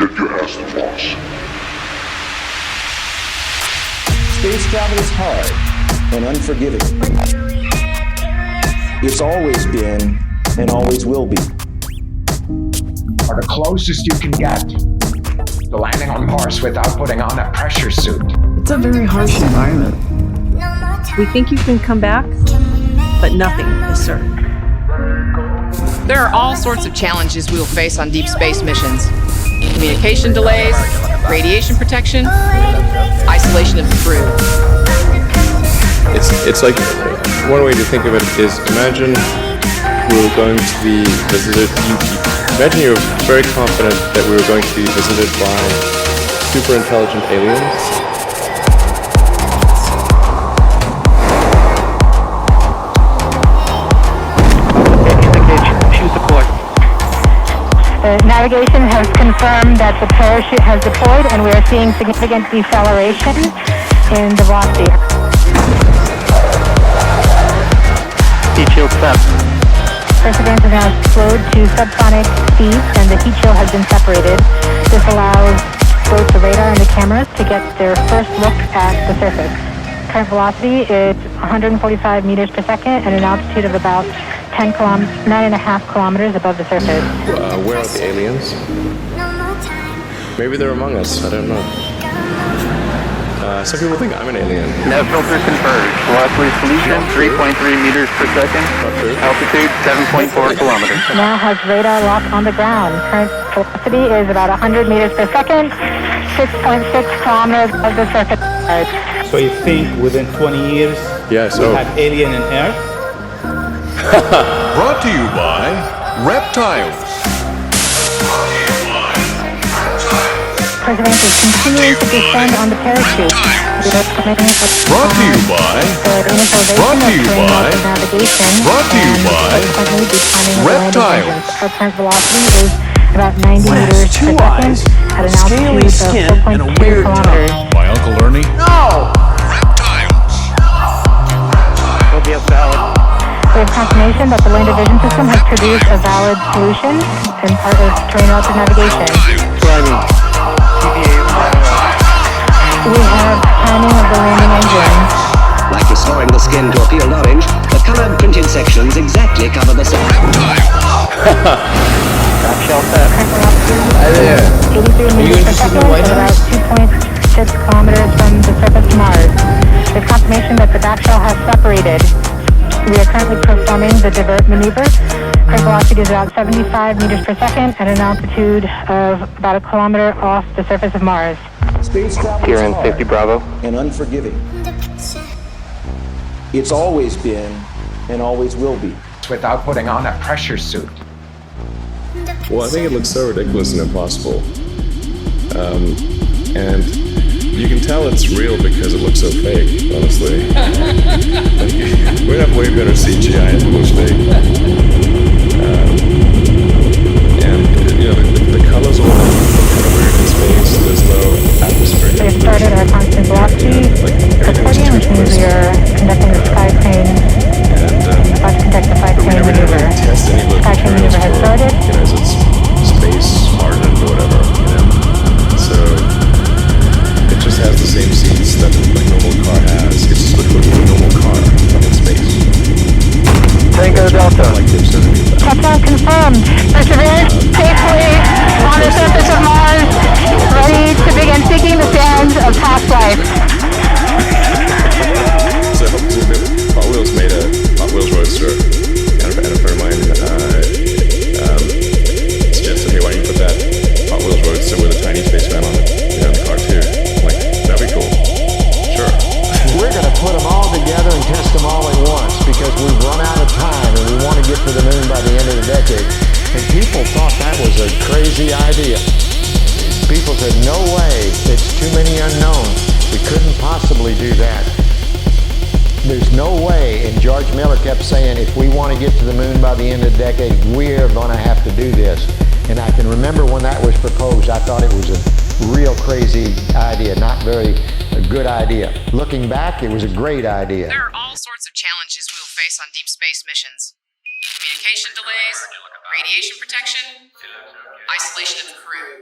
Get your ass to Mars. Space travel is hard and unforgiving. It's always been and always will be. Are the closest you can get to landing on Mars without putting on a pressure suit. It's a very harsh environment. We think you can come back, but nothing is certain. There are all sorts of challenges we will face on deep space missions. Communication delays, radiation protection, isolation of the crew. It's like, one way to think of it is, imagine we were going to be visited, imagine you're very confident that we were going to be visited by super intelligent aliens. Navigation has confirmed that the parachute has deployed and we are seeing significant deceleration in the velocity. Heat shield set. Perseverance has now slowed to subsonic speeds and the heat shield has been separated. This allows both the radar and the cameras to get their first look at the surface. Current velocity is 145 meters per second at an altitude of about 9.5 kilometers above the surface. Where are the aliens? Maybe they're among us, I don't know. Some people think I'm an alien. Nav filter converged. Velocity solution 3.3 meters per second. Altitude 7.4 kilometers. Now has radar lock on the ground. Current velocity is about 100 meters per second, 6.6 kilometers above the surface. So you think within 20 years yes, we'll have alien in Earth? Brought to you by Reptiles. Perseverance is continuing to descend on the parachute. Brought to you by Reptiles. Our current velocity is about 90 meters per second at an altitude of 4.2 kilometers. By Uncle Ernie. No! Reptiles. Will be a valid. We have confirmation that the Lander Vision System has produced a valid solution in part of terrain relative navigation. We have timing of the landing engine. Like restoring the skin to a peeled orange, the colored printed sections exactly cover the side. Back shell set. Current velocity 83 meters per second at about 2.6 kilometers from the surface of Mars. There's confirmation that the back shell has separated. We are currently performing the divert maneuver. Current velocity is about 75 meters per second at an altitude of about a kilometer off the surface of Mars. Space travel Here is in hard 50 Bravo. and unforgiving. It's always been and always will be. Without putting on a pressure suit. Well, I think it looks so ridiculous and impossible. And you can tell it's real because it looks so fake, honestly. Like, we have way better CGI if it was fake. And, you know, the colors all look kind of weird in space. There's no atmosphere. We have started our constant velocity recording, which means we are conducting the sky crane. About to conduct the sky crane maneuver. Sky crane maneuver has started. You know, it's space hardened or whatever, you know. So it just has the same seats that a normal car has. It's just like a normal car in space. Tango Delta. Touchdown confirmed. Perseverance safely on the surface of Mars, ready to begin seeking the sands of past life. So Hot Wheels made a Hot Wheels Roadster, and a friend of mine suggested, hey, why don't you put that Hot Wheels Roadster with a tiny spaceman on it, you know, in the car too? I'm like, that'd be cool. Sure. We're going to put them all together and test them all at once because we've run out of time and we want to get to the moon by the end of the decade. And people thought that was a crazy idea. People said, no way, it's too many unknowns. We couldn't possibly do that. There's no way, and George Miller kept saying, if we want to get to the moon by the end of the decade, we're going to have to do this. And I can remember when that was proposed, I thought it was a real crazy idea, not very a good idea. Looking back, it was a great idea. There are all sorts of challenges we will face on deep space missions. Communication delays, radiation protection, isolation of the crew.